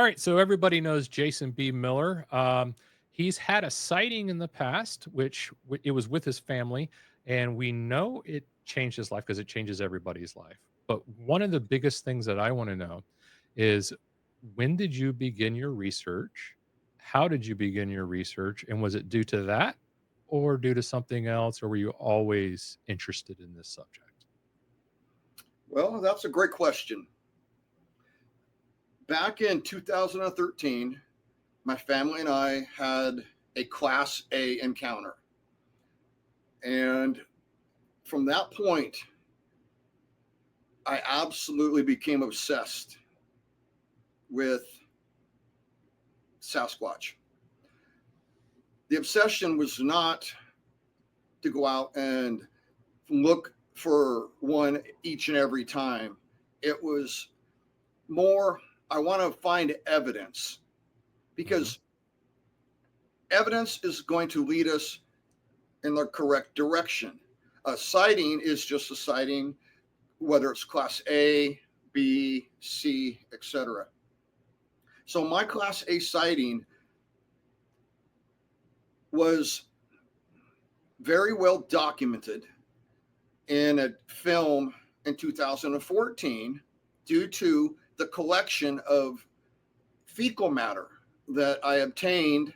All right, so everybody knows Jason B. Miller. He's had a sighting in the past, which it was with his family, and we know it changed his life because it changes everybody's life. But one of the biggest things that I want to know is, when did you begin your research? How did you begin your research? And was it due to that or due to something else? Or were you always interested in this subject? Well, that's a great question. Back in 2013, my family and I had a Class A encounter. And from that point, I absolutely became obsessed with Sasquatch. The obsession was not to go out and look for one each and every time. It was more, I want to find evidence, because evidence is going to lead us in the correct direction. A sighting is just a sighting, whether it's Class A, B, C, etc. So my Class A sighting was very well documented in a film in 2014 due to the collection of fecal matter that I obtained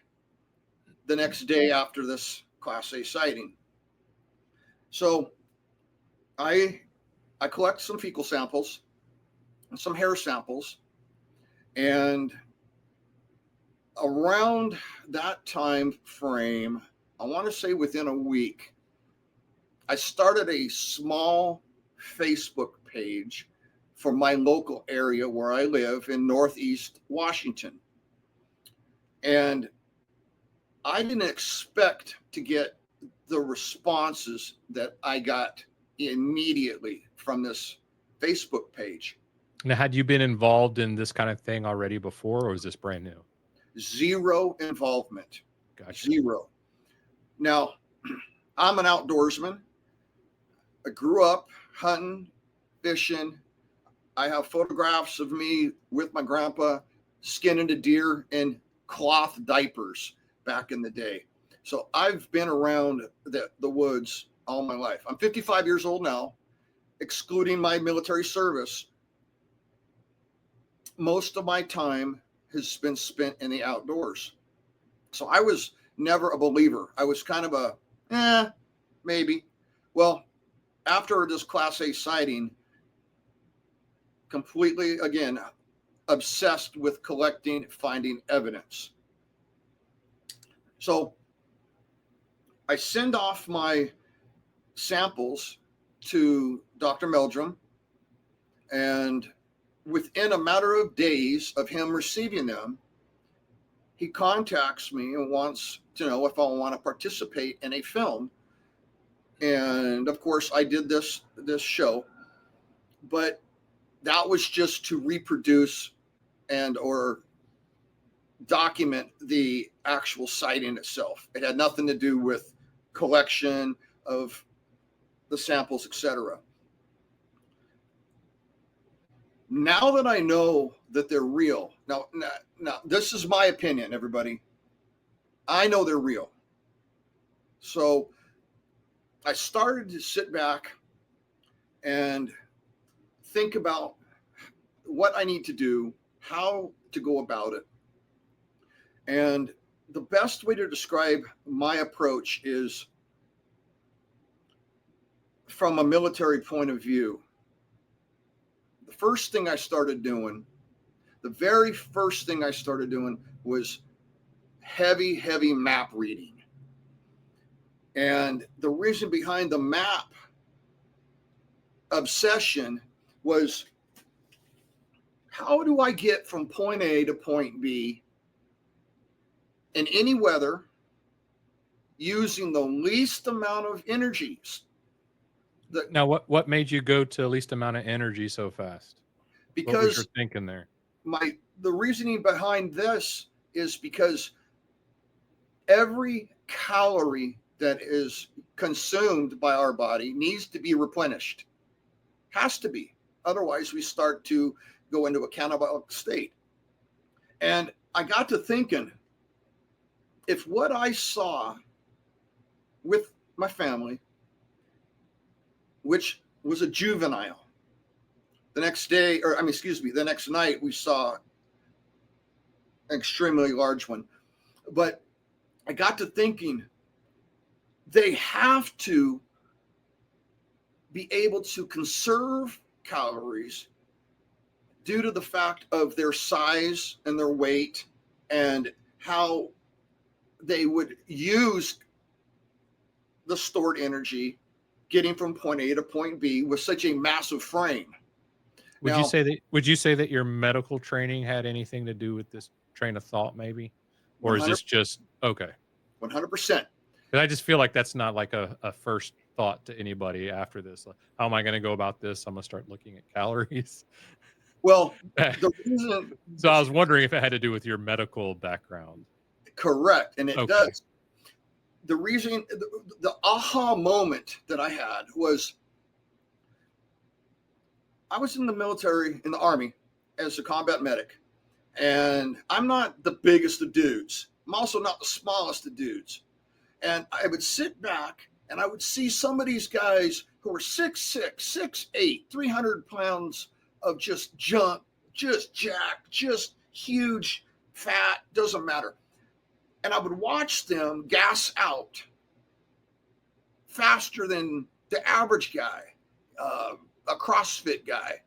the next day after this Class A sighting. So I collect some fecal samples and some hair samples, and around that time frame, I want to say within a week, I started a small Facebook page for my local area where I live in Northeast Washington. And I didn't expect to get the responses that I got immediately from this Facebook page. Now, had you been involved in this kind of thing already before, or was this brand new? Zero involvement. Gotcha. Zero. Now, I'm an outdoorsman. I grew up hunting, fishing. I have photographs of me with my grandpa skinning a deer in cloth diapers back in the day. So I've been around the woods all my life. I'm 55 years old now, excluding my military service. Most of my time has been spent in the outdoors. So I was never a believer. I was kind of a, maybe. Well, after this Class A sighting, completely, again, obsessed with collecting, finding evidence. So I send off my samples to Dr. Meldrum, and within a matter of days of him receiving them, he contacts me and wants to know if I want to participate in a film. And of course, I did this show, but that was just to reproduce and or document the actual sighting itself. It had nothing to do with collection of the samples, etc. Now that I know that they're real, now this is my opinion, everybody. I know they're real. So I started to sit back and think about what I need to do, how to go about it. And the best way to describe my approach is from a military point of view. The first thing I started doing, the very first thing I started doing was heavy map reading. And the reason behind the map obsession was, how do I get from point A to point B in any weather using the least amount of energy? Now, what made you go to least amount of energy so fast? What was your Because thinking there? the reasoning behind this is because every calorie that is consumed by our body needs to be replenished. Has to be. Otherwise, we start to go into a catabolic state. And I got to thinking, if what I saw with my family, which was a juvenile, the next day, or I mean, excuse me, the next night we saw an extremely large one. But I got to thinking, they have to be able to conserve calories due to the fact of their size and their weight and how they would use the stored energy getting from point A to point B with such a massive frame. Would you Now, say that your medical training had anything to do with this train of thought maybe? Or is 100, this just okay? 100%. Because I just feel like that's not like a first thought to anybody after this. Like, how am I going to go about this? I'm going to start looking at calories. Well, the reason, So I was wondering if it had to do with your medical background. correct, and it Okay. does. The reason, the aha moment that I had was I was in the military, in the Army, as a combat medic. And I'm not the biggest of dudes. I'm also not the smallest of dudes. And I would sit back and I would see some of these guys who were 6'6", 6'8", 300 pounds of just junk, just jacked, just huge, fat, doesn't matter. And I would watch them gas out faster than the average guy, a CrossFit guy,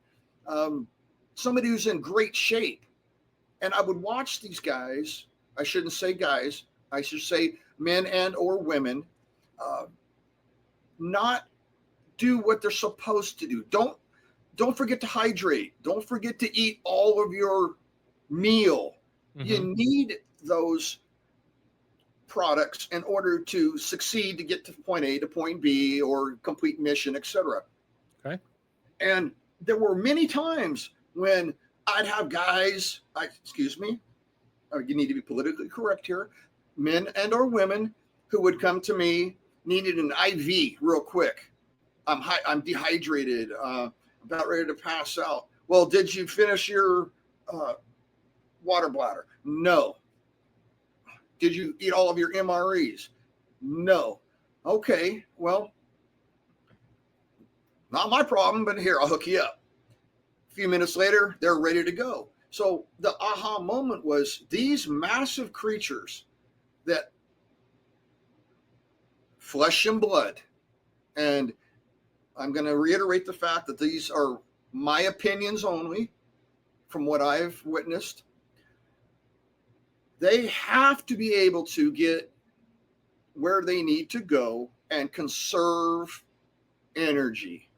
somebody who's in great shape. And I would watch these guys. I shouldn't say guys. I should say men and or women, not do what they're supposed to do. Don't forget to hydrate. Don't forget to eat all of your meal. Mm-hmm. You need those products in order to succeed to get to point A to point B or complete mission, etc. Okay. And there were many times when I'd have guys, excuse me, you need to be politically correct here, men and or women who would come to me, needed an IV real quick. I'm dehydrated, about ready to pass out. Well, did you finish your water bladder? No. Did you eat all of your MREs? No. Okay, well, not my problem, but here, I'll hook you up. A few minutes later, they're ready to go. So the aha moment was these massive creatures that flesh and blood, and I'm going to reiterate the fact that these are my opinions only from what I've witnessed. They have to be able to get where they need to go and conserve energy.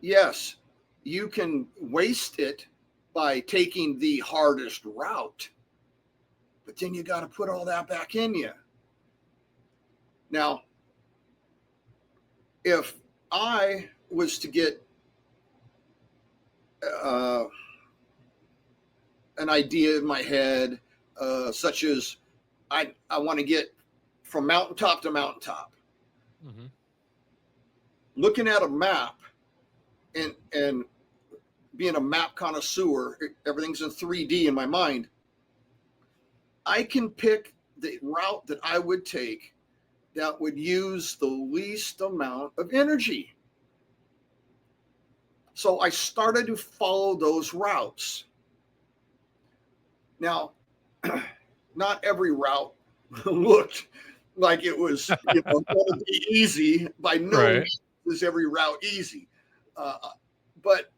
Yes, you can waste it by taking the hardest route, but then you got to put all that back in you. Now, if I was to get an idea in my head, such as I want to get from mountaintop to mountaintop, Mm-hmm. looking at a map and being a map connoisseur, everything's in 3D in my mind. I can pick the route that I would take that would use the least amount of energy. So I started to follow those routes. Now, not every route looked like it was, going to be easy. By no means is every route easy. But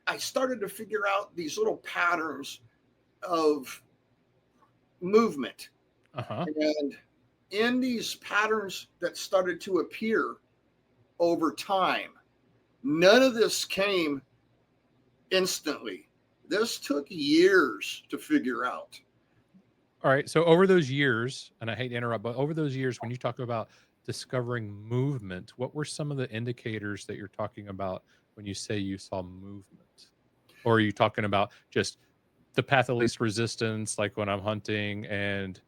I started to figure out these little patterns of movement. Uh-huh. And in these patterns that started to appear over time, none of this came instantly. This took years to figure out. All right. So over those years, and I hate to interrupt, but over those years, when you talk about discovering movement, what were some of the indicators that you're talking about when you say you saw movement? Or are you talking about just the path of least resistance, like when I'm hunting and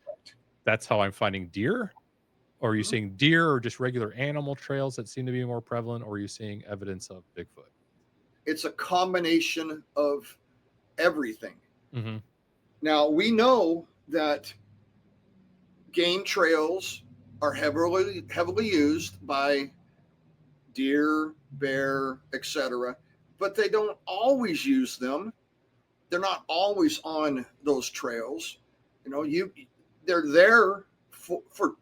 that's how I'm finding deer? Or are you seeing deer or just regular animal trails that seem to be more prevalent? Or are you seeing evidence of Bigfoot? It's a combination of everything. Mm-hmm. Now, we know that game trails are heavily used by deer, bear, etc., but they don't always use them. They're not always on those trails. You know, they're there for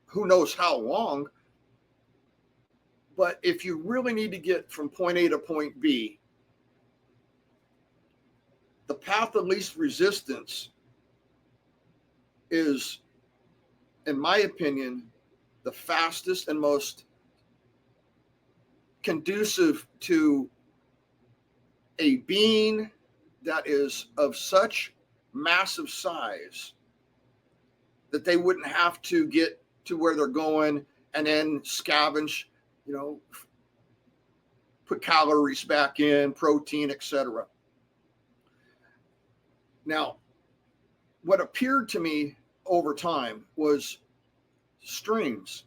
who knows how long. But if you really need to get from point A to point B, the path of least resistance is, in my opinion, the fastest and most conducive to a being that is of such massive size that they wouldn't have to get to where they're going and then scavenge, you know, put calories back in, protein, etc. Now, what appeared to me over time was streams.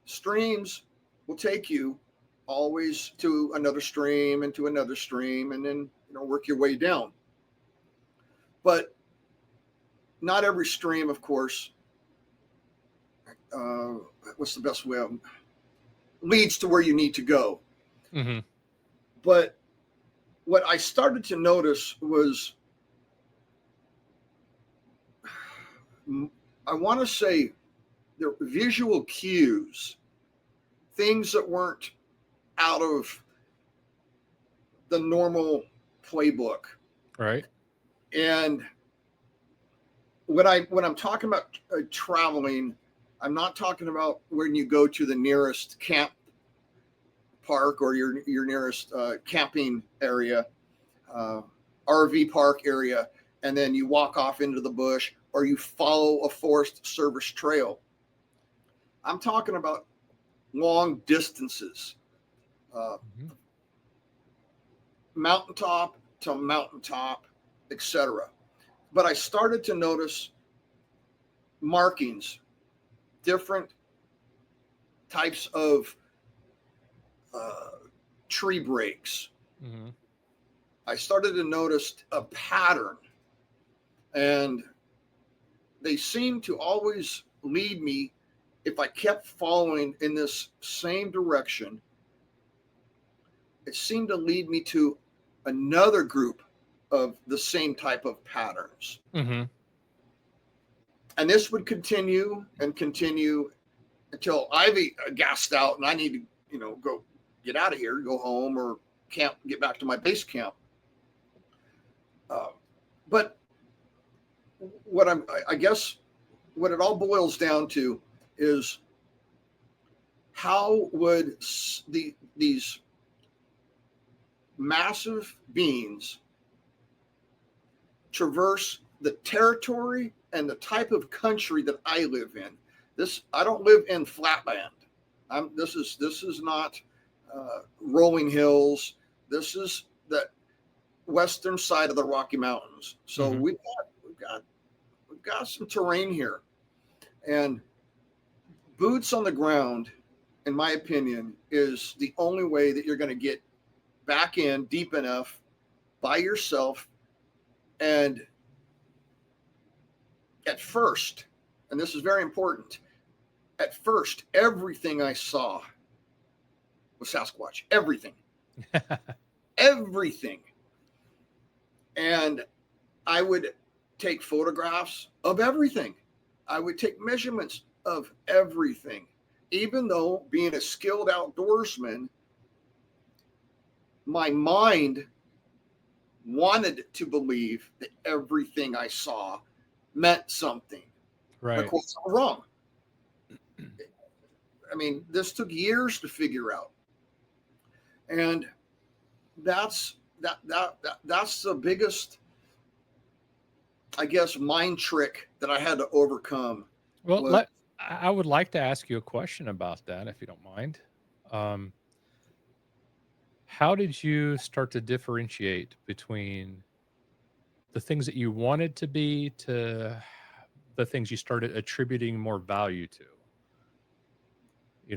Streams will take you always to another stream and to another stream, and then work your way down. But not every stream, of course, what's the best way? Leads to where you need to go. Mm-hmm. But what I started to notice was, I want to say, there were visual cues, things that weren't out of the normal playbook. Right. And when I'm talking about traveling, I'm not talking about when you go to the nearest camp park or your nearest camping area, RV park area, and then you walk off into the bush or you follow a Forest Service trail. I'm talking about long distances, mountaintop to mountaintop, etc. But I started to notice markings, different types of tree breaks. Mm-hmm. I started to notice a pattern, and they seemed to always lead me, if I kept following in this same direction, it seemed to lead me to another group of the same type of patterns. Mm-hmm. And this would continue and continue until I've gassed out and I need to, go get out of here, go home or camp, get back to my base camp. But I guess what it all boils down to is, how would these massive beings traverse the territory and the type of country that I live in? I don't live in flatland. This is not rolling hills. This is the western side of the Rocky Mountains. So we've got some terrain here, and boots on the ground, in my opinion, is the only way that you're going to get back in deep enough by yourself. And at first, and this is very important, at first, everything I saw was Sasquatch. Everything. Everything. And I would take photographs of everything. I would take measurements of everything. Even though, being a skilled outdoorsman, my mind wanted to believe that everything I saw meant something. Right. Of course, I'm wrong. I mean, this took years to figure out. And that's the biggest, I guess, mind trick that I had to overcome. Well, I would like to ask you a question about that, if you don't mind. How did you start to differentiate between the things that you wanted to be to the things you started attributing more value to?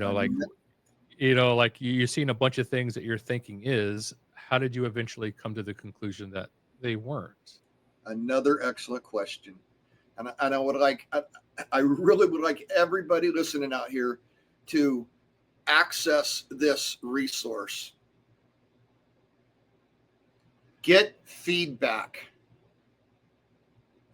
Like you've seen a bunch of things that your thinking is. how did you eventually come to the conclusion that they weren't? Another excellent question. And I would like, I really would like everybody listening out here to access this resource. Get feedback,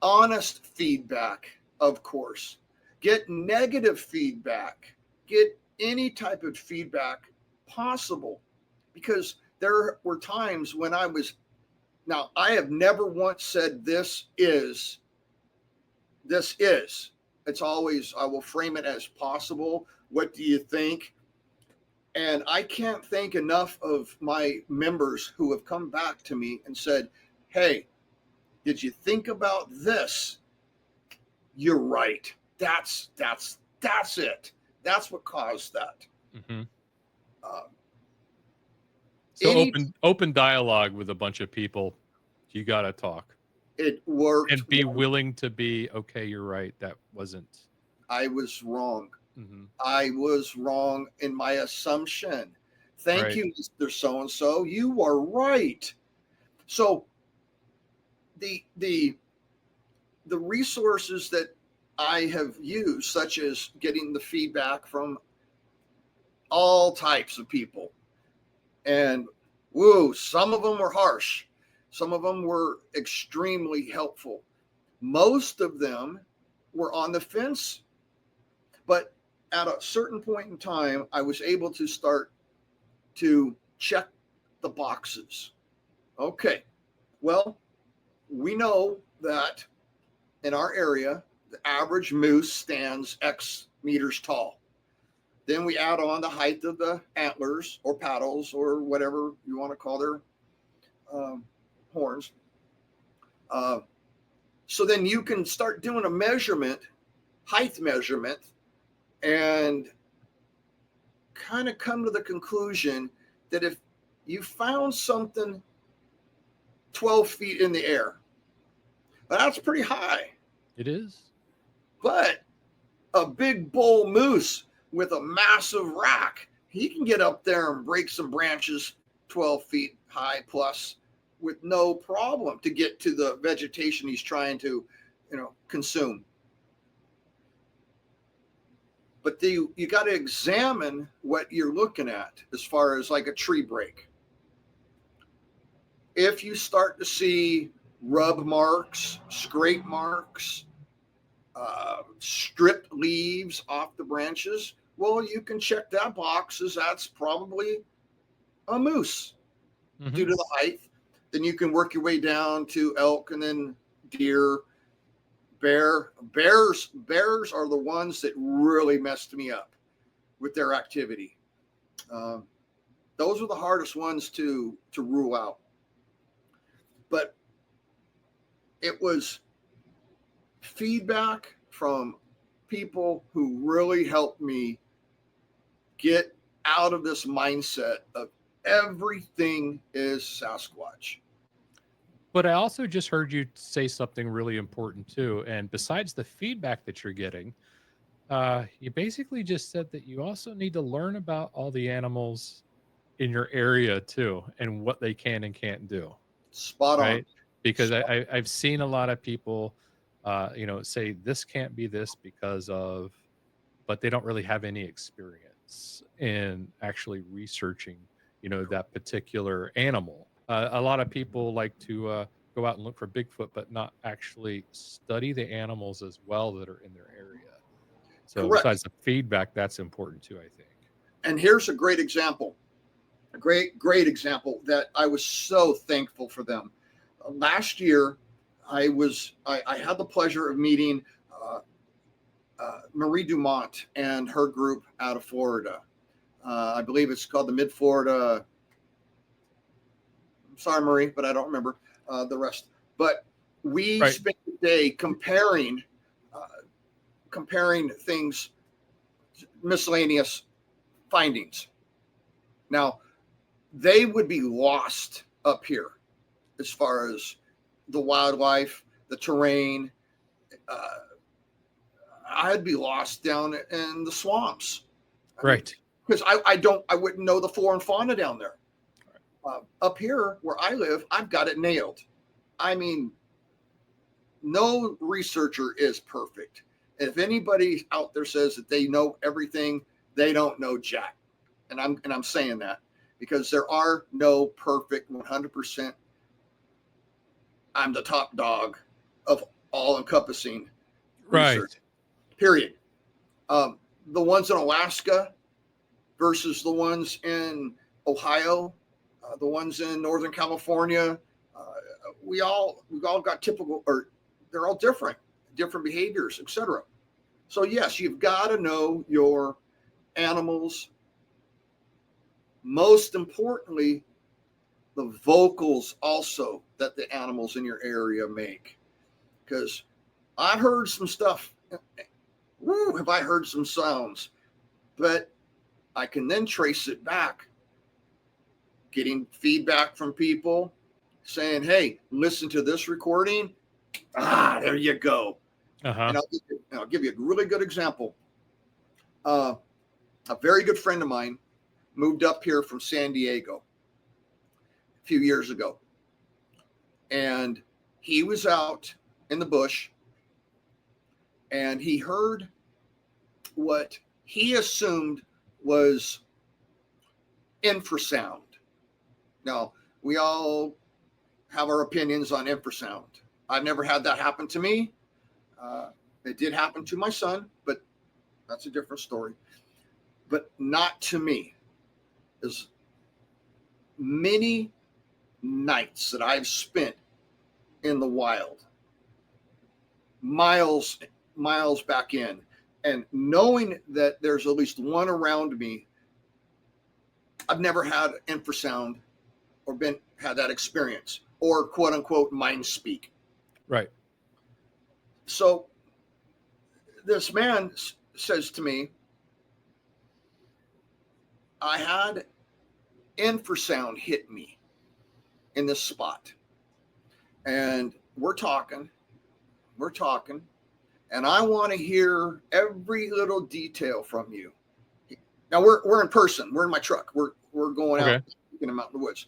honest feedback, of course. Get negative feedback. Get any type of feedback possible. Because there were times when now I have never once said this is. It's always, I will frame it as possible. What do you think? And I can't thank enough of my members who have come back to me and said, hey, did you think about this? You're right. That's it. That's what caused that. Mm-hmm. Uh, So any open dialogue with a bunch of people. You got to talk It worked. and be willing to be, okay, you're right. That wasn't. I was wrong. Mm-hmm. I was wrong in my assumption. Thank Right. you, Mr. So-and-so. You are right. So the resources that I have used, such as getting the feedback from all types of people, and some of them were harsh, some of them were extremely helpful. Most of them were on the fence, but at a certain point in time, I was able to start to check the boxes. Okay, well, we know that in our area, the average moose stands X meters tall. Then we add on the height of the antlers or paddles or whatever you want to call their horns. So then you can start doing a measurement, height measurement, and kind of come to the conclusion that if you found something 12 feet in the air, that's pretty high. It is. But a big bull moose with a massive rack, he can get up there and break some branches 12 feet high plus with no problem to get to the vegetation he's trying to, consume. But you got to examine what you're looking at as far as like a tree break. If you start to see rub marks, scrape marks, stripped leaves off the branches, well, you can check that box as that's probably a moose due to the height. Then you can work your way down to elk and then deer, bear. Bears are the ones that really messed me up with their activity. Those are the hardest ones to rule out. But it was feedback from people who really helped me get out of this mindset of everything is Sasquatch. But I also just heard you say something really important too. And besides the feedback that you're getting, you basically just said that you also need to learn about all the animals in your area too, and what they can and can't do. Spot on. Because I've seen a lot of people, say this can't be this because of, but they don't really have any experience in actually researching, that particular animal. A lot of people like to go out and look for Bigfoot, but not actually study the animals as well that are in their area. So Correct. besides the feedback, that's important too, I think. And here's a great example, a great example that I was so thankful for them. Last year, I had the pleasure of meeting Marie Dumont and her group out of Florida. I believe it's called the Mid-Florida. I'm sorry, Marie, but I don't remember the rest. But we spent the day comparing things, miscellaneous findings. Now, they would be lost up here as far as the wildlife, the terrain. I'd be lost down in the swamps. Right. Because I wouldn't know the flora and fauna down there. Up here where I live, I've got it nailed. I mean, no researcher is perfect. If anybody out there says that they know everything, they don't know jack. And I'm saying that because there are no perfect 100%. I'm the top dog of all encompassing research. Right. Period. The ones in Alaska versus the ones in Ohio, the ones in Northern California, we've all got typical, or they're all different behaviors, etc. So yes, you've got to know your animals. Most importantly, the vocals also that the animals in your area make, because I've heard some stuff. Woo, have I heard some sounds, but I can then trace it back, getting feedback from people saying, hey, listen to this recording. There you go. Uh-huh. And I'll give you a really good example. A very good friend of mine moved up here from San Diego a few years ago. And he was out in the bush and he heard what he assumed was infrasound. Now, we all have our opinions on infrasound. I've never had that happen to me. It did happen to my son, but that's a different story. But not to me. As many nights that I've spent in the wild, miles back in, and knowing that there's at least one around me, I've never had infrasound or had that experience or quote unquote mind speak. Right. So this man says to me, I had infrasound hit me in this spot. And we're talking, and I want to hear every little detail from you. Now we're in person. We're in my truck. We're going out, taking him out in the woods.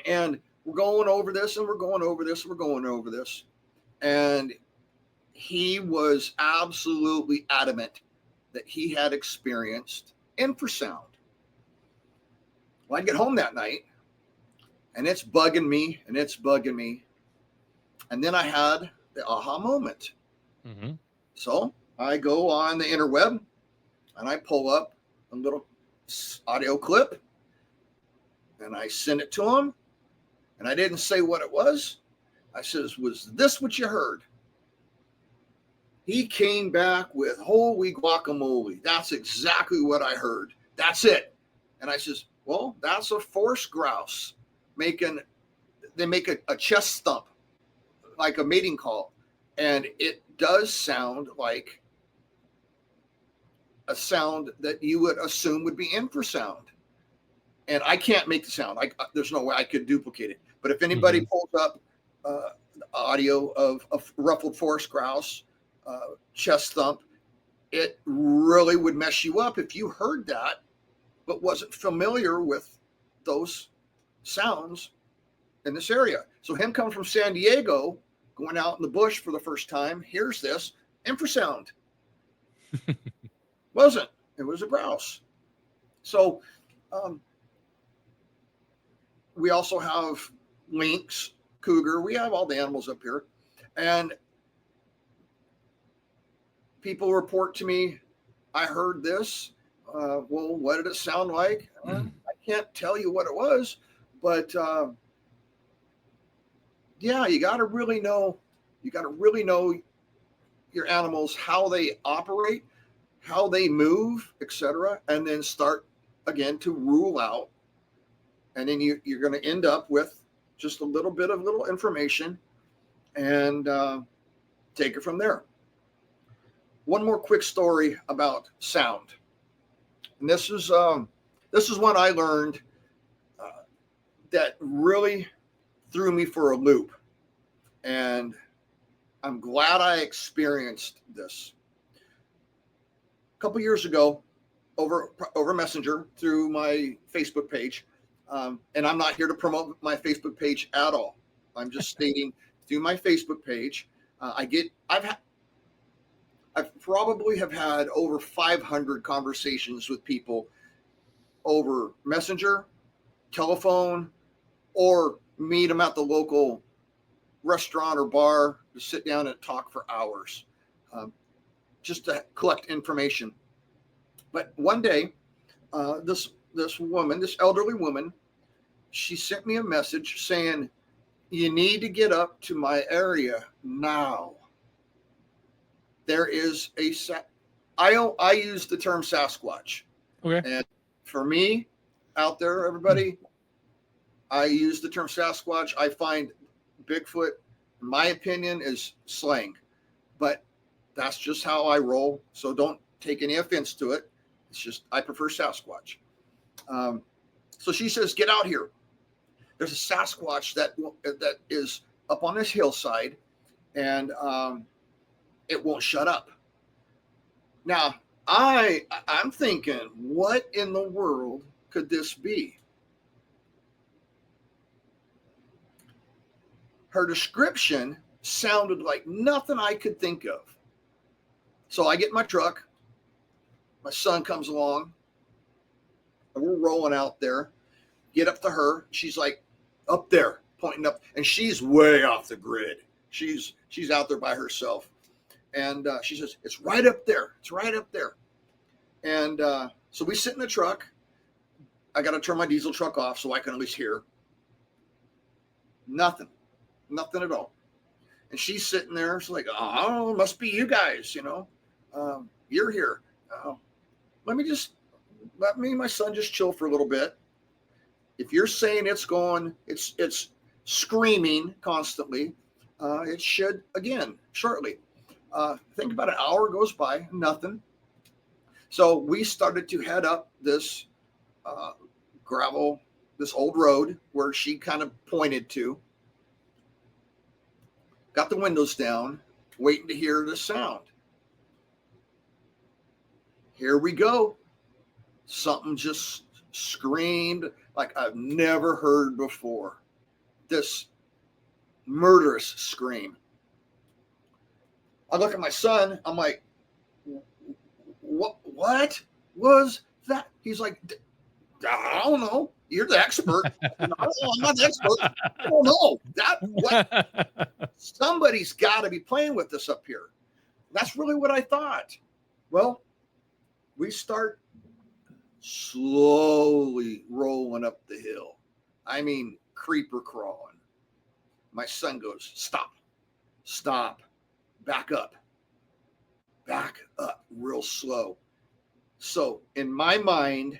And we're going over this, and we're going over this, and we're going over this. And he was absolutely adamant that he had experienced infrasound. Well, I get home that night, and it's bugging me, and it's bugging me. And then I had the aha moment. Mm-hmm. So I go on the interweb, and I pull up a little audio clip, and I send it to him. And I didn't say what it was. I says, was this what you heard? He came back with, holy guacamole. That's exactly what I heard. That's it. And I says, well, that's a forest grouse they make a chest thump, like a mating call. And it does sound like a sound that you would assume would be infrasound. And I can't make the sound. There's no way I could duplicate it. But if anybody pulls up the audio of a ruffled forest grouse, chest thump, it really would mess you up if you heard that, but wasn't familiar with those sounds in this area. So him coming from San Diego, going out in the bush for the first time, here's this infrasound. Wasn't. It was a grouse. So we also have lynx, cougar. We have all the animals up here. And people report to me, I heard this. Well, what did it sound like? I can't tell you what it was, but yeah, you got to really know your animals, how they operate, how they move, etc., and then start again to rule out. And then you're going to end up with just a little bit of information and take it from there. One more quick story about sound. And this is one I learned that really threw me for a loop. And I'm glad I experienced this. A couple years ago, over Messenger through my Facebook page, And I'm not here to promote my Facebook page at all. I'm just stating through my Facebook page, I've probably have had over 500 conversations with people over Messenger, telephone, or meet them at the local restaurant or bar to sit down and talk for hours, just to collect information. But one day, this woman, this elderly woman, she sent me a message saying, "You need to get up to my area now. There is I use the term Sasquatch." Okay. And for me, out there, everybody, I use the term Sasquatch. I find Bigfoot, in my opinion, is slang, but that's just how I roll. So don't take any offense to it. It's just I prefer Sasquatch. So she says, "Get out here. There's a Sasquatch that is up on this hillside, and it won't shut up." Now, I'm thinking, what in the world could this be? Her description sounded like nothing I could think of. So I get in my truck. My son comes along. And we're rolling out there. Get up to her. She's like, "Up there," pointing up. And she's way off the grid. She's out there by herself. And she says, "It's right up there. It's right up there." And so we sit in the truck. I got to turn my diesel truck off so I can at least hear. Nothing at all. And she's sitting there. She's like, "Oh, it must be you guys, you're here. Let me and my son just chill for a little bit. If you're saying it's screaming constantly, it should again shortly." Think about an hour goes by, nothing. So we started to head up this this old road where she kind of pointed to. Got the windows down, waiting to hear the sound. Here we go. Something just screamed like I've never heard before. This murderous scream. I look at my son. I'm like, "What was that?" He's like, "I don't know. You're the expert." I'm not the expert. I don't know. Somebody's got to be playing with this up here. That's really what I thought. Well, we start slowly rolling up the hill. I mean, creeper crawling. My son goes, "Stop, back up, real slow." So in my mind,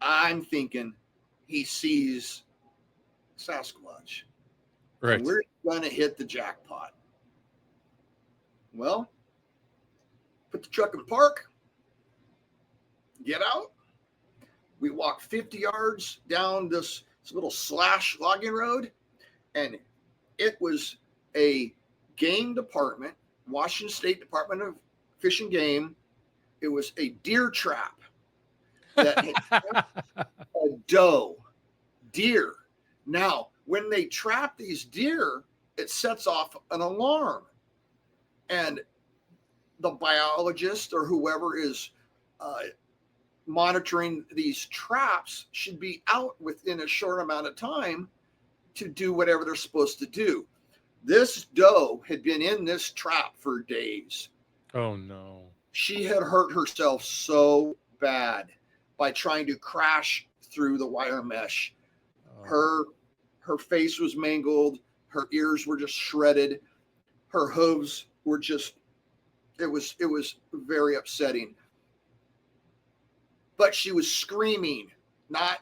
I'm thinking he sees Sasquatch. Right. And we're going to hit the jackpot. Well, put the truck in park, get out. We walk 50 yards down this little slash logging road, and it was a game department, Washington State Department of Fish and Game. It was a deer trap that had a deer. Now, when they trap these deer, it sets off an alarm. And the biologist or whoever is monitoring these traps should be out within a short amount of time to do whatever they're supposed to do. This doe had been in this trap for days. Oh, no. She had hurt herself so bad by trying to crash through the wire mesh. Her face was mangled. Her ears were just shredded. Her hooves were just, it was very upsetting. But she was screaming, not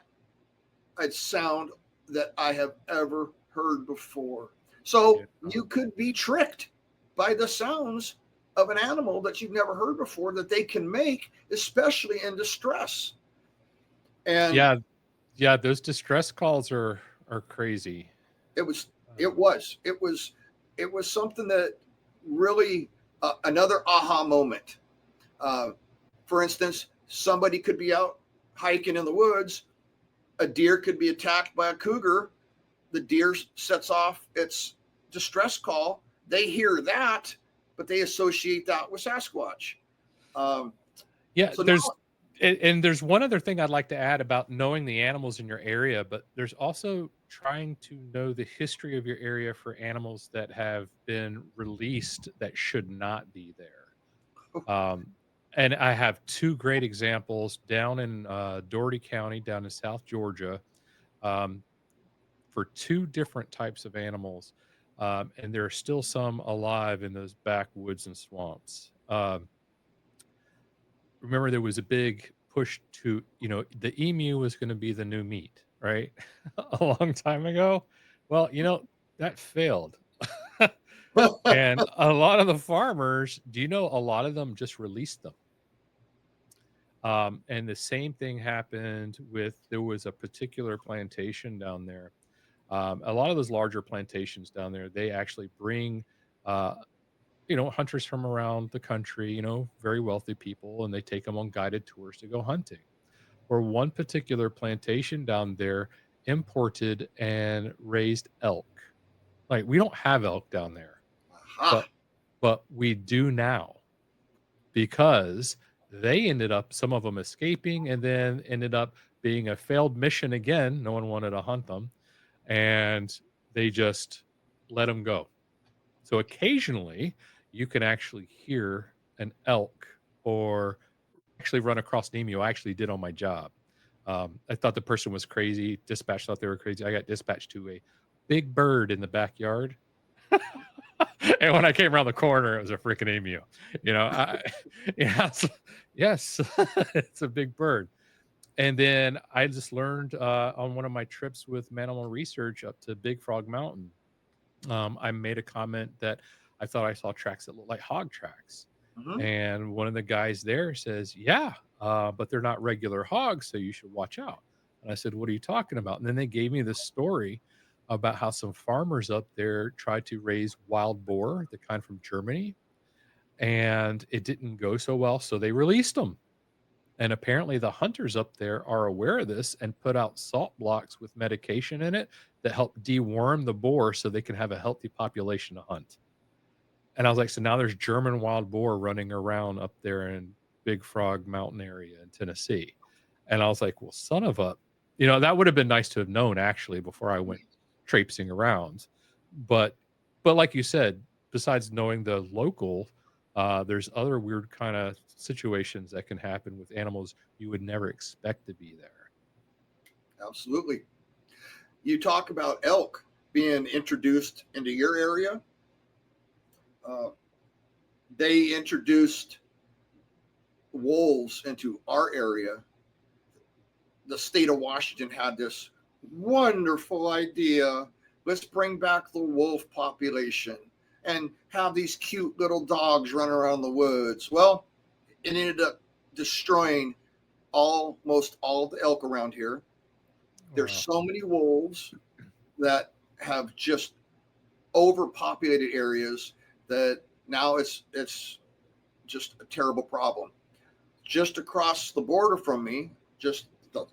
a sound that I have ever heard before. So you could be tricked by the sounds of an animal that you've never heard before that they can make, especially in distress. And yeah, those distress calls are crazy. It was something that really another aha moment. For instance, somebody could be out hiking in the woods, a deer could be attacked by a cougar. The deer sets off its distress call. They hear that, but they associate that with Sasquatch. Yeah, So now, there's one other thing I'd like to add about knowing the animals in your area, but there's also trying to know the history of your area for animals that have been released that should not be there. And I have two great examples down in Doherty County, down in South Georgia, um, for two different types of animals. And there are still some alive in those backwoods and swamps. Remember, there was a big push to, the emu was going to be the new meat, right? A long time ago. Well, that failed. And a lot of the farmers, do you know, a lot of them just released them. And the same thing happened there was a particular plantation down there. A lot of those larger plantations down there, they actually bring, uh, hunters from around the country, very wealthy people, and they take them on guided tours to go hunting. Or one particular plantation down there imported and raised elk. Like, we don't have elk down there, aha, but we do now, because they ended up, some of them escaping, and then ended up being a failed mission again. No one wanted to hunt them, and they just let them go. So occasionally you can actually hear an elk or actually run across an emu. I actually did on my job. I thought the person was crazy. Dispatch thought they were crazy. I got dispatched to a big bird in the backyard. And when I came around the corner, it was a freaking emu. Yes, yes, it's a big bird. And then I just learned on one of my trips with Manimal Research up to Big Frog Mountain. I made a comment that I thought I saw tracks that looked like hog tracks. mhm. And one of the guys there says, yeah, but they're not regular hogs, so you should watch out. And I said, what are you talking about? And then they gave me this story about how some farmers up there tried to raise wild boar, the kind from Germany, and it didn't go so well. So they released them. And apparently the hunters up there are aware of this and put out salt blocks with medication in it that help deworm the boar so they can have a healthy population to hunt. And I was like, so now there's German wild boar running around up there in Big Frog Mountain area in Tennessee. And I was like, well, son of a, that would have been nice to have known actually before I went traipsing around. But like you said, besides knowing the local, there's other weird kind of situations that can happen with animals you would never expect to be there. Absolutely. You talk about elk being introduced into your area. They introduced wolves into our area. The state of Washington had this wonderful idea. Let's bring back the wolf population and have these cute little dogs run around the woods. Well, it ended up destroying almost all the elk around here. There's so many wolves that have just overpopulated areas that now it's just a terrible problem. Just across the border from me, just the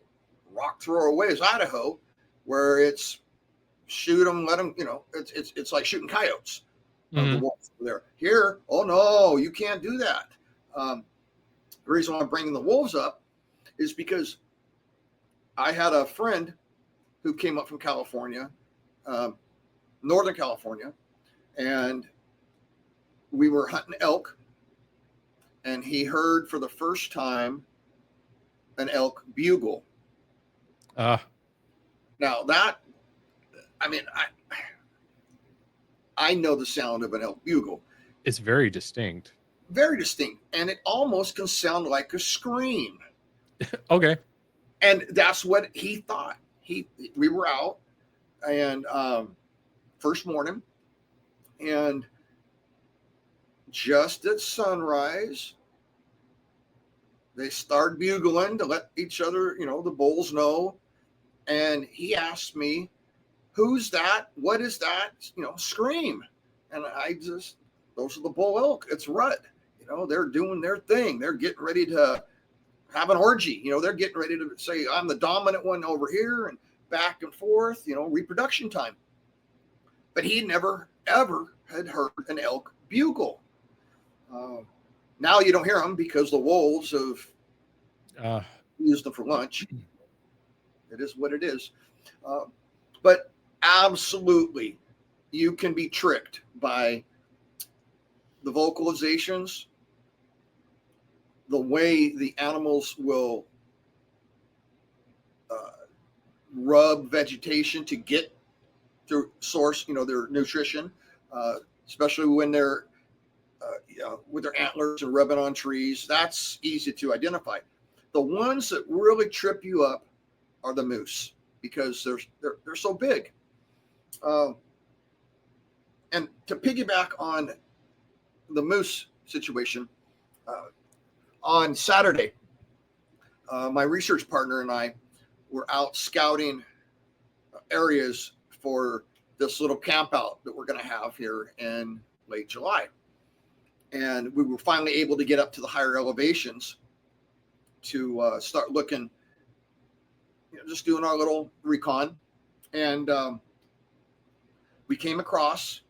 rock thrower away is Idaho, where it's shoot them, let them, it's like shooting coyotes. Mm-hmm. The wolves there. Here, oh no, you can't do that. The reason why I'm bringing the wolves up is because I had a friend who came up from California, Northern California, and we were hunting elk, and he heard for the first time an elk bugle. Now that, I know the sound of an elk bugle. It's very distinct. Very distinct. And it almost can sound like a scream. Okay. And that's what he thought. We were out and first morning, and just at sunrise, they start bugling to let each other, the bulls know. And he asked me, who's that? What is that? Scream. And those are the bull elk. It's rut. They're doing their thing. They're getting ready to have an orgy. They're getting ready to say, I'm the dominant one over here, and back and forth, reproduction time. But he never, ever had heard an elk bugle. Now you don't hear them because the wolves have used them for lunch. It is what it is. But absolutely, you can be tricked by the vocalizations, the way the animals will rub vegetation to get to source, their nutrition, especially when they're with their antlers and rubbing on trees. That's easy to identify. The ones that really trip you up are the moose, because they're so big. And to piggyback on the moose situation, on Saturday, my research partner and I were out scouting areas for this little camp out that we're going to have here in late July. And we were finally able to get up to the higher elevations to start looking, just doing our little recon. And we came across,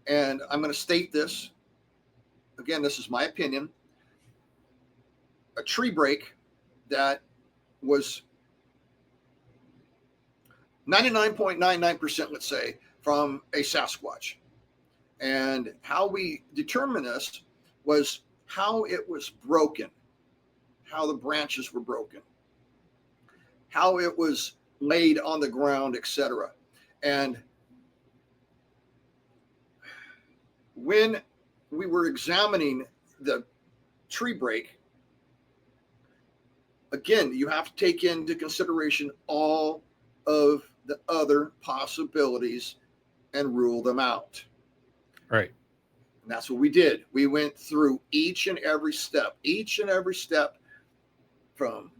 and I'm going to state this again, this is my opinion, a tree break that was 99.99%, let's say, from a Sasquatch. And how we determined this was how it was broken, how the branches were broken, how it was laid on the ground, etc. And when we were examining the tree break, again, you have to take into consideration all of the other possibilities and rule them out. Right. And that's what we did. We went through each and every step from,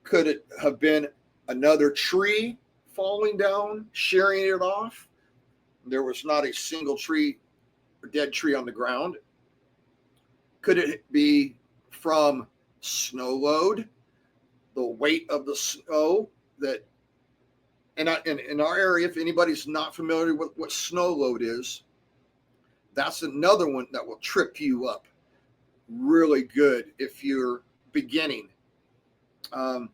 could it have been another tree falling down, shearing it off? There was not a single tree or dead tree on the ground. Could it be from snow load, the weight of the snow that, and in our area, if anybody's not familiar with what snow load is, that's another one that will trip you up really good if you're beginning. But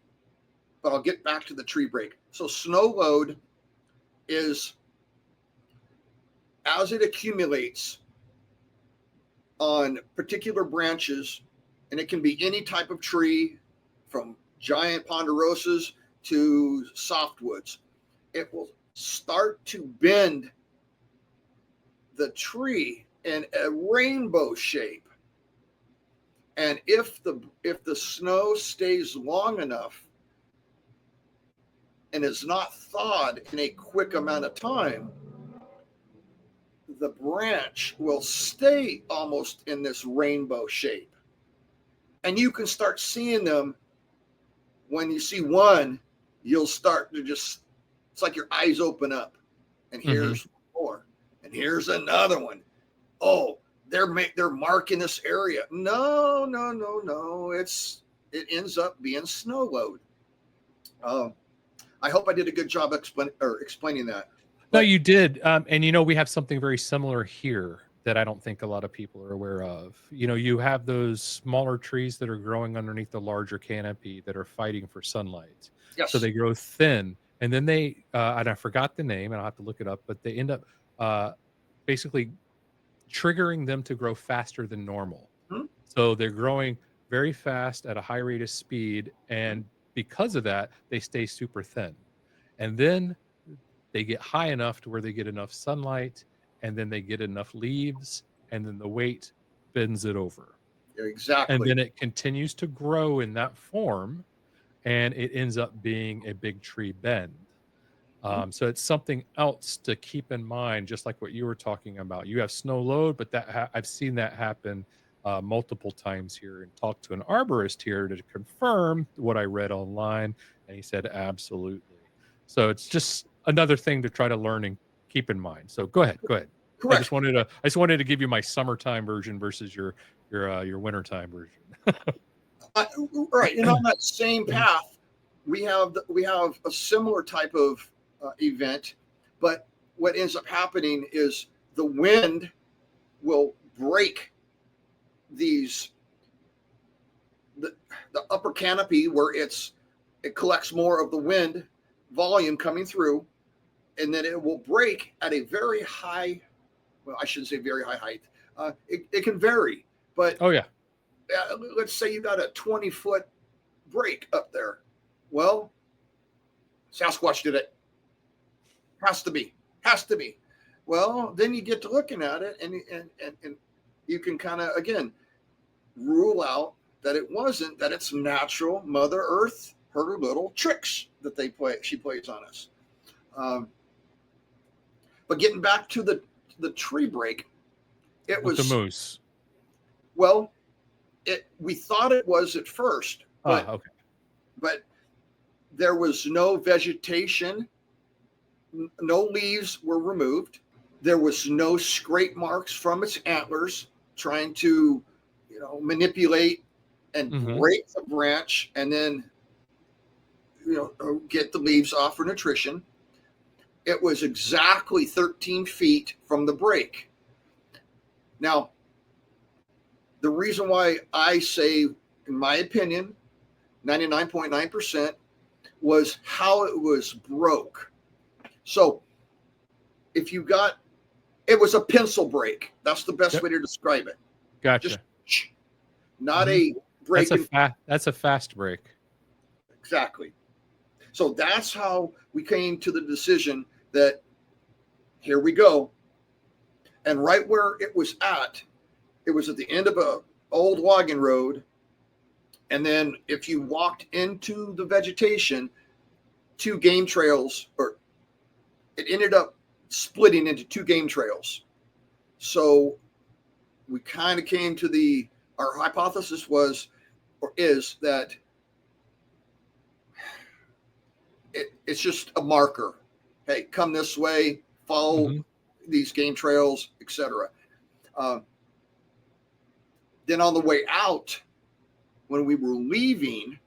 I'll get back to the tree break. So snow load is as it accumulates on particular branches, and it can be any type of tree from giant ponderosas to softwoods. It will start to bend the tree in a rainbow shape. And if the snow stays long enough and is not thawed in a quick amount of time, the branch will stay almost in this rainbow shape. And you can start seeing them. When you see one, you'll start to just, it's like your eyes open up, and here's more, and here's another one. Oh, they're marking this area. No. It ends up being snow load. I hope I did a good job explaining that. No, you did. And we have something very similar here that I don't think a lot of people are aware of. You have those smaller trees that are growing underneath the larger canopy that are fighting for sunlight. Yes. So they grow thin, and then they, and I forgot the name, and I'll have to look it up, but they end up basically triggering them to grow faster than normal. So they're growing very fast at a high rate of speed, and because of that, they stay super thin. And then they get high enough to where they get enough sunlight, and then they get enough leaves, and then the weight bends it over. Exactly. And then it continues to grow in that form, and it ends up being a big tree bend. So it's something else to keep in mind, just like what you were talking about. You have snow load, but I've seen that happen multiple times here, and talked to an arborist here to confirm what I read online, and he said absolutely. So it's just another thing to try to learn and keep in mind. So go ahead. Correct. I just wanted to give you my summertime version versus your wintertime version. Right, and on that same path, we have a similar type of event, but what ends up happening is the wind will break these the upper canopy where it collects more of the wind volume coming through, and then it will break at a very high. Well, I shouldn't say very high height. It can vary, but Oh yeah. let's say you got a 20-foot break up there. Well, Sasquatch did it. Has to be. Has to be. Well, then you get to looking at it, and you can kind of again rule out that it wasn't, that it's natural. Mother Earth, her little tricks that she plays on us. But getting back to the tree break, it With was the moose. well, we thought it was at first, but Okay. but there was no vegetation, no leaves were removed. There was no scrape marks from its antlers trying to, manipulate and break the branch and then, get the leaves off for nutrition. It was exactly 13 feet from the break. Now, the reason why I say, in my opinion, 99.9% was how it was broke. So if you got, it was a pencil break. That's the best way to describe it. Gotcha. Just not a break. That's a fast break. Exactly. So that's how we came to the decision that here we go. And right where it was at the end of a old logging road. And then if you walked into the vegetation, two game trails, or it ended up splitting into two game trails. So we kind of came to our hypothesis was, or is, that it's just a marker. Hey, come this way, follow these game trails, etc. Then on the way out, when we were leaving,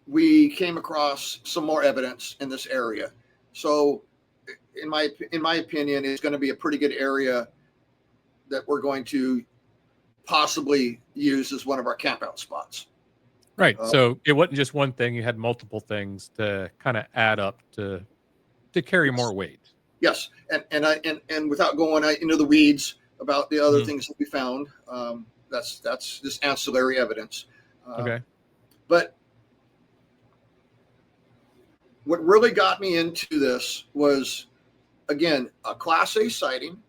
we came across some more evidence in this area. So in my opinion, it's going to be a pretty good area that we're going to possibly use as one of our campout spots. Right. So it wasn't just one thing. You had multiple things to kind of add up to carry more weight. Yes. And without going into the weeds about the other things that we found, that's just ancillary evidence. Okay. But what really got me into this was, again, a Class A sighting,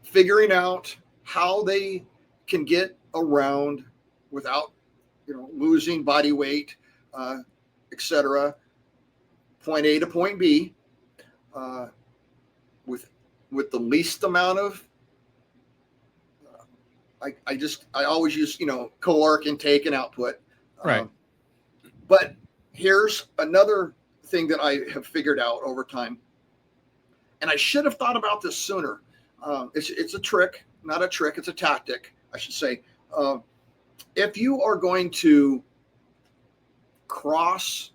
figuring out how they can get around without, losing body weight, etc. Point A to point B, with the least amount of. I always use caloric intake and output. Right. But here's another thing that I have figured out over time, and I should have thought about this sooner. It's a trick, not a trick. It's a tactic, I should say. If you are going to cross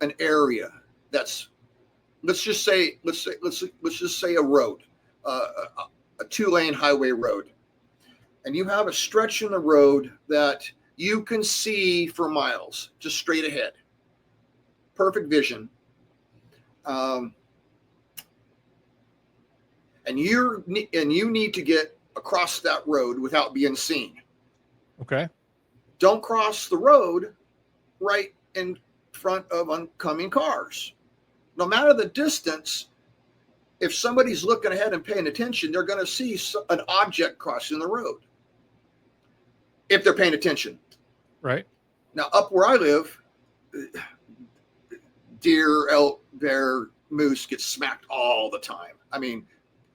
an area that's, let's just say a road, a 2-lane highway road, and you have a stretch in the road that you can see for miles, just straight ahead, perfect vision, and you need to get across that road without being seen. Okay. Don't cross the road right in front of oncoming cars. No matter the distance, if somebody's looking ahead and paying attention, they're going to see an object crossing the road. If they're paying attention. Right. Now, up where I live, deer, elk, bear, moose get smacked all the time. I mean,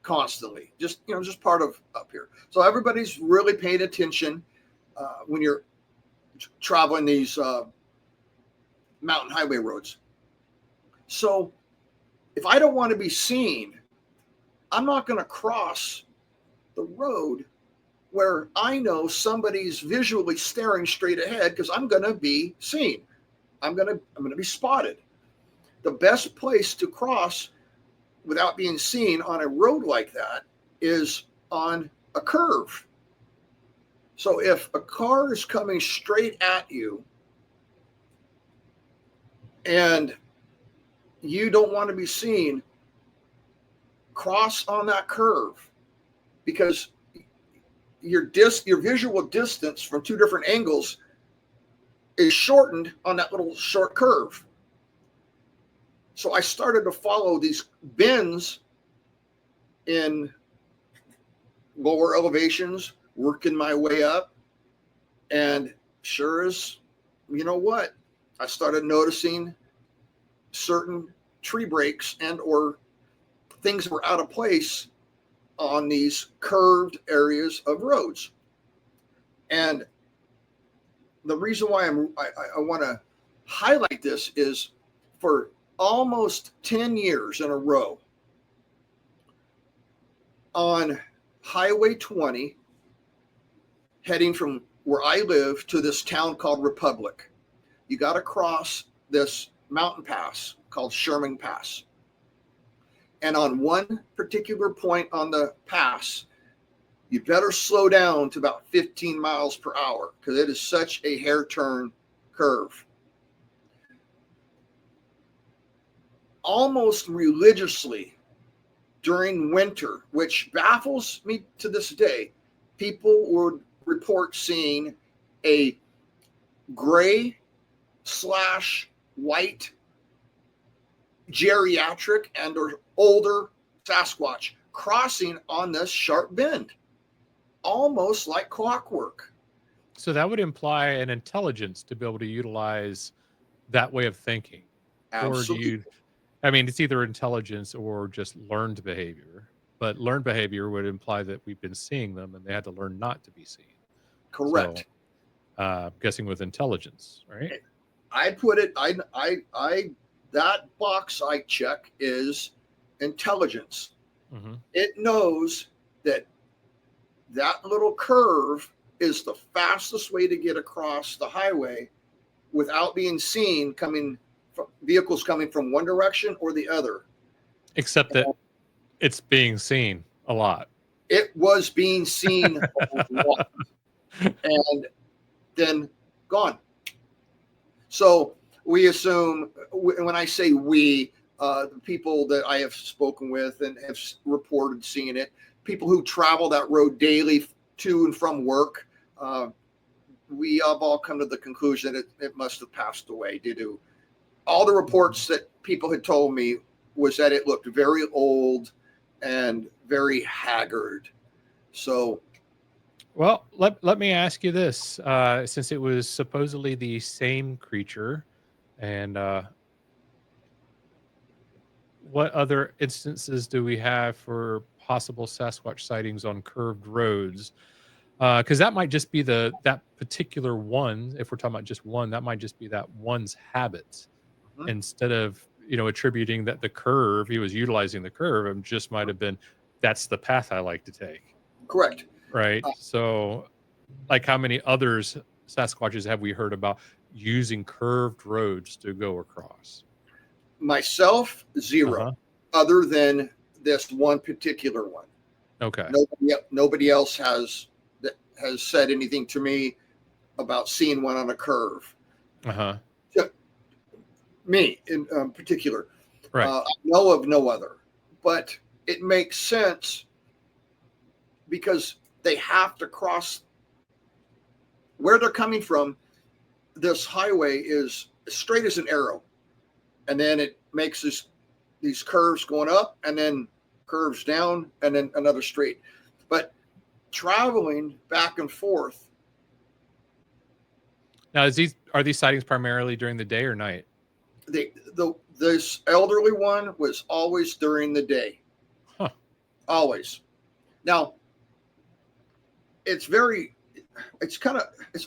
constantly. Just part of up here. So everybody's really paying attention when you're traveling these mountain highway roads. So if I don't want to be seen, I'm not going to cross the road where I know somebody's visually staring straight ahead because I'm going to be seen. I'm going to be spotted. The best place to cross without being seen on a road like that is on a curve. So if a car is coming straight at you and you don't want to be seen, cross on that curve, because your visual distance from two different angles is shortened on that little short curve. So I started to follow these bends in lower elevations, working my way up. And sure as, you know what, I started noticing certain tree breaks and or things were out of place on these curved areas of roads. And the reason why I want to highlight this is for almost 10 years in a row on Highway 20, heading from where I live to this town called Republic, you got to cross this mountain pass called Sherman Pass. And on one particular point on the pass, you better slow down to about 15 miles per hour because it is such a hair turn curve. Almost religiously during winter, which baffles me to this day, people would report seeing a gray / white geriatric and or older Sasquatch crossing on this sharp bend, almost like clockwork. So that would imply an intelligence to be able to utilize that way of thinking. Absolutely. Or do you, I mean, it's either intelligence or just learned behavior, but learned behavior would imply that we've been seeing them and they had to learn not to be seen. Correct. So, guessing with intelligence, right? I put it, that box I check is intelligence. Mm-hmm. It knows that little curve is the fastest way to get across the highway without being seen vehicles coming from one direction or the other. Except that it's being seen a lot. It was being seen a lot and then gone. So we assume, when I say we, the people that I have spoken with and have reported seeing it, people who travel that road daily to and from work, we have all come to the conclusion that it must have passed away due to all the reports that people had told me was that it looked very old and very haggard. So, well, let me ask you this, since it was supposedly the same creature, and what other instances do we have for possible Sasquatch sightings on curved roads? Because that might just be that particular one. If we're talking about just one, that might just be that one's habits, instead of attributing that the curve he was utilizing the curve, and just might have been that's the path I like to take. correct. Right. So, like, how many others Sasquatches have we heard about using curved roads to go across? Myself, zero, other than this one particular one. Okay. Nobody else has said anything to me about seeing one on a curve. Me in particular. Right. I know of no other, but it makes sense because they have to cross where they're coming from. This highway is straight as an arrow, and then it makes these curves going up and then curves down and then another straight. But traveling back and forth. Now, are these sightings primarily during the day or night? This elderly one was always during the day. Always. Now, it's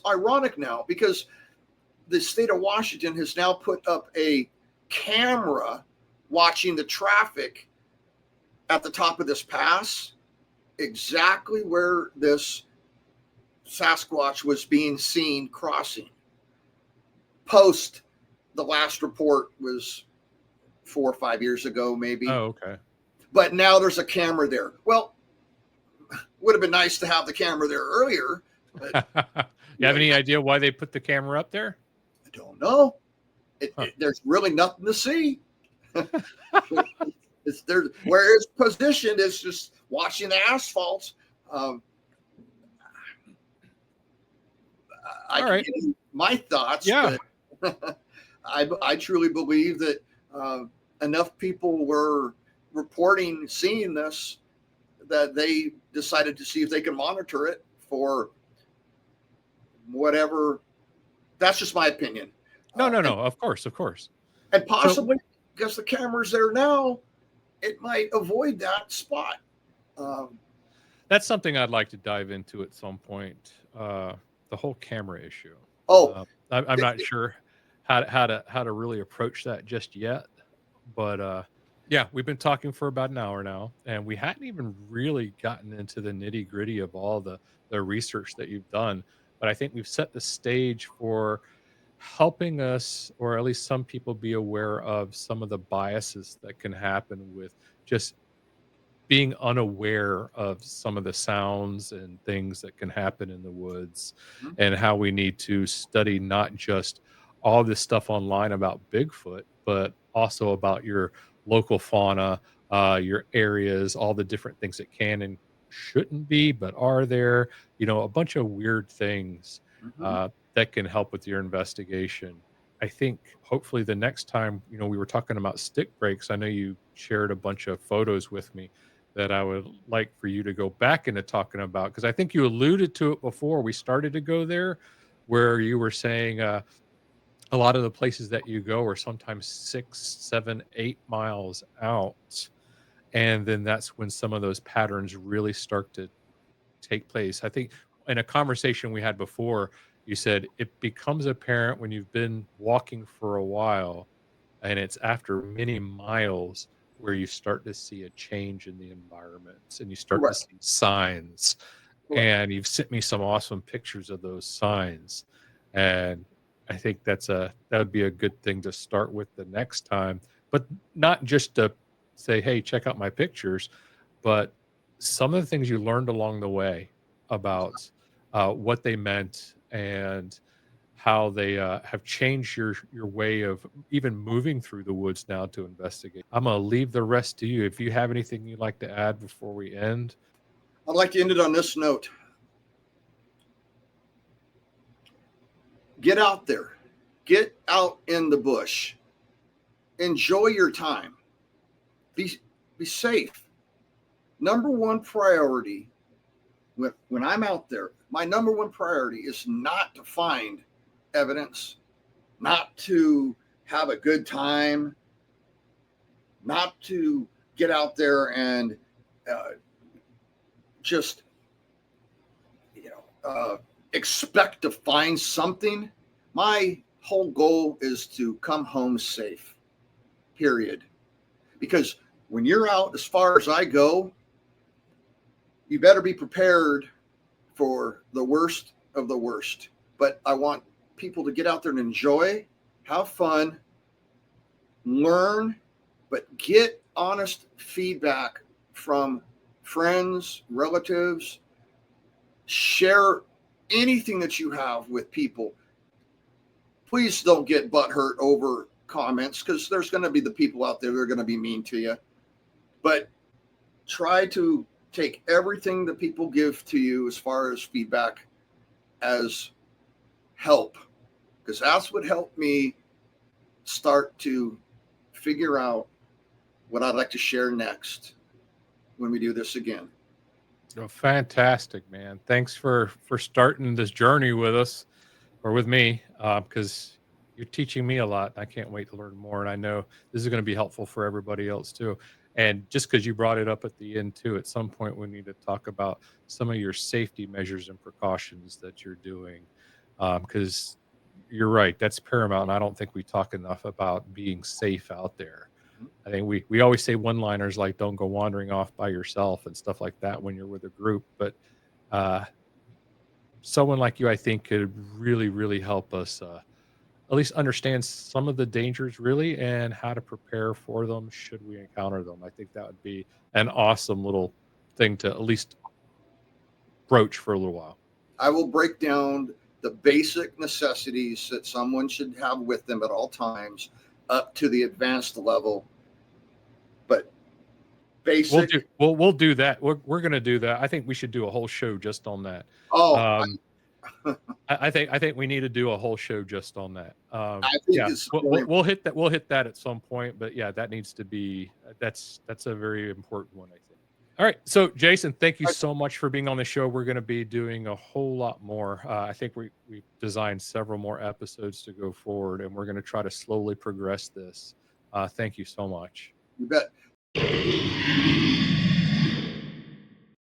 ironic now because the state of Washington has now put up a camera watching the traffic at the top of this pass. exactly where this Sasquatch was being seen crossing. Post the last report was 4 or 5 years ago, maybe. Oh, okay. But now there's a camera there. Well, would have been nice to have the camera there earlier, but You have any idea why they put the camera up there? I don't know. Huh. There's really nothing to see. It's there where it's positioned is just watching the asphalt. Um, I All can right. give you my thoughts, Yeah. but I truly believe that enough people were reporting seeing this that they decided to see if they can monitor it for whatever. That's just my opinion. No, no, And, no. Of course, of course. and So possibly because the camera's there now, it might avoid that spot. Um, that's something I'd like to dive into at some point. The whole camera issue. oh, I'm not sure how to really approach that just yet, but yeah, we've been talking for about an hour now, and we hadn't even really gotten into the nitty gritty of all the research that you've done. But I think we've set the stage for helping us, or at least some people, be aware of some of the biases that can happen with just being unaware of some of the sounds and things that can happen in the woods, mhm, and how we need to study not just all this stuff online about Bigfoot, but also about your local fauna, your areas, all the different things that can and shouldn't be, but are there, a bunch of weird things mhm. that can help with your investigation. I think hopefully the next time, we were talking about stick breaks. I know you shared a bunch of photos with me that I would like for you to go back into talking about, because I think you alluded to it before we started to go there, where you were saying a lot of the places that you go are sometimes 6, 7, 8 miles out. And then that's when some of those patterns really start to take place. I think in a conversation we had before, you said it becomes apparent when you've been walking for a while, and it's after many miles where you start to see a change in the environment and you start to Correct. see signs. Correct. And you've sent me some awesome pictures of those signs. And I think that would be a good thing to start with the next time, but not just to say, hey, check out my pictures, but some of the things you learned along the way about what they meant, and how they have changed your way of even moving through the woods now to investigate. I'm gonna leave the rest to you. If you have anything you'd like to add before we end. I'd like to end it on this note. Get out there. Get out in the bush. Enjoy your time. Be be safe. Number one priority when I'm out there, my number one priority is not to find evidence, not to have a good time, not to get out there and uh, just expect to find something. My whole goal is to come home safe. Period. Because when you're out, as far as I go, you better be prepared for the worst of the worst. But I want people to get out there and enjoy, have fun, learn, but get honest feedback from friends, relatives. Share anything that you have with people. Please don't get butthurt over comments, because there's going to be the people out there that are going to be mean to you. But try to take everything that people give to you as far as feedback as help, because that's what helped me start to figure out what I'd like to share next when we do this again. Oh, fantastic, man. Thanks for starting this journey with us, or with me, because you're teaching me a lot. I can't wait to learn more, and I know this is going to be helpful for everybody else too. And just because you brought it up at the end too, at some point we need to talk about some of your safety measures and precautions that you're doing, because you're right, that's paramount. And I don't think we talk enough about being safe out there. I think we always say one-liners like "Don't go wandering off by yourself" and stuff like that when you're with a group, but uh, someone like you, I think, could really help us at least understand some of the dangers really and how to prepare for them should we encounter them. I think that would be an awesome little thing to at least broach for a little while. I will break down the basic necessities that someone should have with them at all times, up to the advanced level. But We'll basic. do we'll do that. We're gonna do that. I think we should do a whole show just on that. Oh, Um, I think we need to do a whole show just on that. I think Yeah, it's we'll, really we'll we'll hit that. We'll hit that at some point. But yeah, that needs to be that's a very important one, I think. All right, so Jason, thank you so much for being on the show. We're going to be doing a whole lot more. I think we designed several more episodes to go forward, and we're going to try to slowly progress this. Thank you so much. you bet.